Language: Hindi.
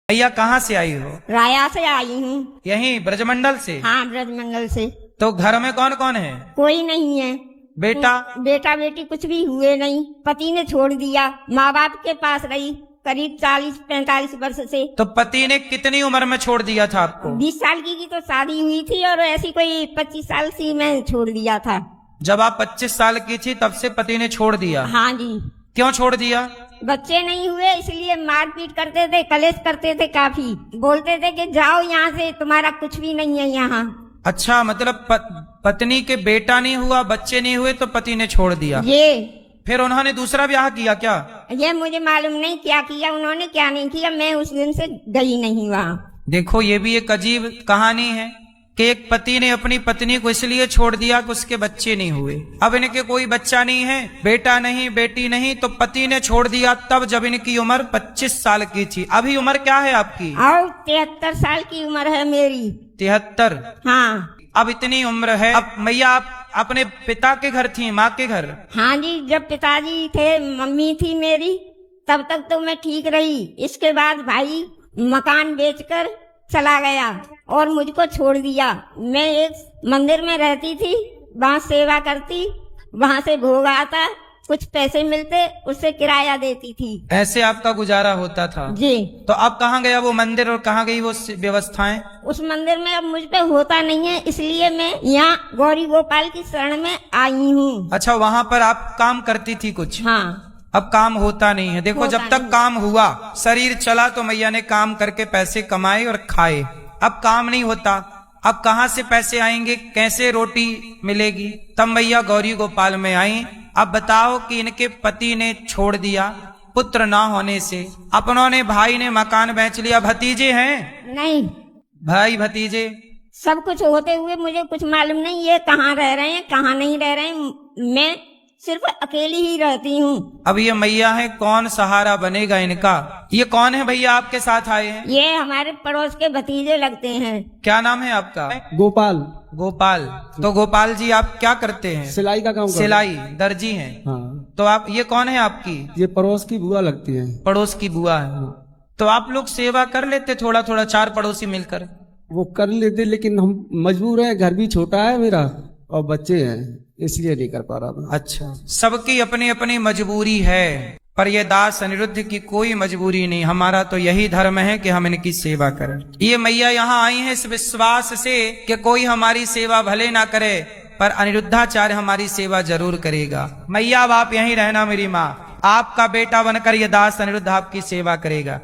भैया कहाँ से आई हो? राया से आई हूँ। यहीं ब्रजमंडल से? हाँ, ब्रजमंगल से। तो घर में कौन कौन है? कोई नहीं है। बेटा? बेटा बेटी कुछ भी हुए नहीं, पति ने छोड़ दिया। माँ बाप के पास रही करीब 40-45 वर्ष से। तो पति ने कितनी उम्र में छोड़ दिया था आपको? 20 साल की तो शादी हुई थी और ऐसी कोई 25 साल से मैं छोड़ दिया था। जब आप 25 साल की थी तब से पति ने छोड़ दिया? हाँ जी। क्यों छोड़ दिया? बच्चे नहीं हुए इसलिए मारपीट करते थे, कलेश करते थे काफी। बोलते थे कि जाओ यहाँ से, तुम्हारा कुछ भी नहीं है यहाँ। अच्छा, मतलब पत्नी के बेटा नहीं हुआ, बच्चे नहीं हुए तो पति ने छोड़ दिया। ये फिर उन्होंने दूसरा ब्याह किया क्या? ये मुझे मालूम नहीं क्या किया उन्होंने, क्या नहीं किया। मैं उस दिन से गई नहीं वहाँ। देखो, ये भी एक अजीब कहानी है कि एक पति ने अपनी पत्नी को इसलिए छोड़ दिया कि उसके बच्चे नहीं हुए। अब इनके कोई बच्चा नहीं है, बेटा नहीं, बेटी नहीं, तो पति ने छोड़ दिया तब जब इनकी उम्र 25 साल की थी। अभी उम्र क्या है आपकी? और 73 साल की उम्र है मेरी। 73? हाँ। अब इतनी उम्र है। अब मैया आप अपने पिता के घर थी, माँ के घर? हाँ जी, जब पिताजी थे, मम्मी थी मेरी, तब तक तो मैं ठीक रही। इसके बाद भाई मकान बेचकर चला गया और मुझको छोड़ दिया। मैं एक मंदिर में रहती थी, वहाँ सेवा करती, वहाँ से भोग आता, कुछ पैसे मिलते, उससे किराया देती थी। ऐसे आपका गुजारा होता था जी। तो अब कहाँ गया वो मंदिर और कहाँ गई वो व्यवस्थाएं? उस मंदिर में अब मुझ पे होता नहीं है, इसलिए मैं यहाँ गौरी गोपाल की शरण में आई हूँ। अच्छा, वहाँ पर आप काम करती थी कुछ? हाँ। अब काम होता नहीं है। देखो, जब तक काम हुआ, शरीर चला तो मैया ने काम करके पैसे कमाए और खाए। अब काम नहीं होता, अब कहाँ से पैसे आएंगे, कैसे रोटी मिलेगी? तब मैया गौरी गोपाल में आई। अब बताओ कि इनके पति ने छोड़ दिया पुत्र ना होने से, अपनों ने, भाई ने मकान बेच लिया। भतीजे हैं? नहीं। भाई भतीजे सब कुछ होते हुए मुझे कुछ मालूम नहीं ये कहाँ रह रहे हैं, कहाँ नहीं रह रहे हैं। मैं सिर्फ अकेली ही रहती हूँ। अब ये मैया है, कौन सहारा बनेगा इनका? ये कौन है भैया आपके साथ आए हैं? ये हमारे पड़ोस के भतीजे लगते हैं। क्या नाम है आपका? गोपाल। गोपाल। तो गोपाल जी, आप क्या करते हैं? सिलाई का काम करते हैं। सिलाई, दर्जी हैं? हाँ। तो आप, ये कौन है आपकी? ये पड़ोस की बुआ लगती है। पड़ोस की बुआ है। तो आप लोग सेवा कर लेते थोड़ा थोड़ा, 4 पड़ोसी मिलकर? वो कर लेते, लेकिन हम मजबूर हैं, घर भी छोटा है मेरा और बच्चे हैं, इसलिए नहीं कर पा रहा था। अच्छा, सबकी अपनी अपनी मजबूरी है, पर ये दास अनिरुद्ध की कोई मजबूरी नहीं। हमारा तो यही धर्म है कि हम इनकी सेवा करें। ये मैया यहाँ आई है इस विश्वास से कि कोई हमारी सेवा भले ना करे, पर अनिरुद्धाचार्य हमारी सेवा जरूर करेगा। मैया, अब आप यहीं रहना मेरी माँ, आपका बेटा बनकर ये दास अनिरुद्ध आपकी सेवा करेगा।